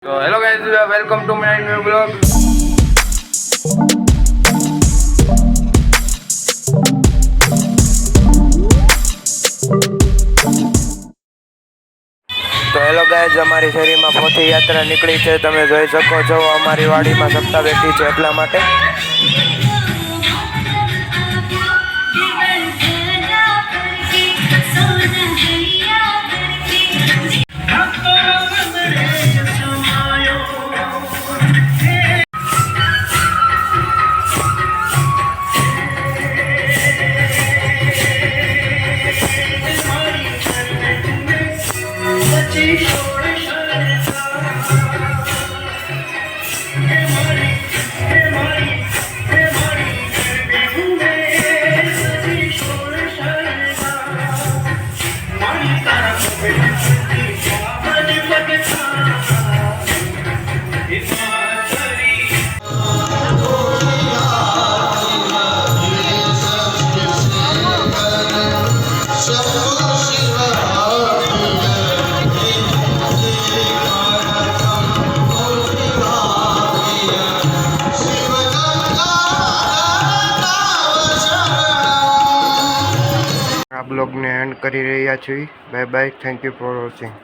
તો hello guys, welcome to my new blog. તો hello guys, અમારી શેરીમાં પોથી યાત્રા નીકળી છે. તમે જોઈ શકો છો અમારી વાડીમાં સપ્તાહ બેઠી છે એટલા માટે. આ બ્લોગને એન્ડ કરી રહ્યા છીએ. Bye bye, thank you for watching.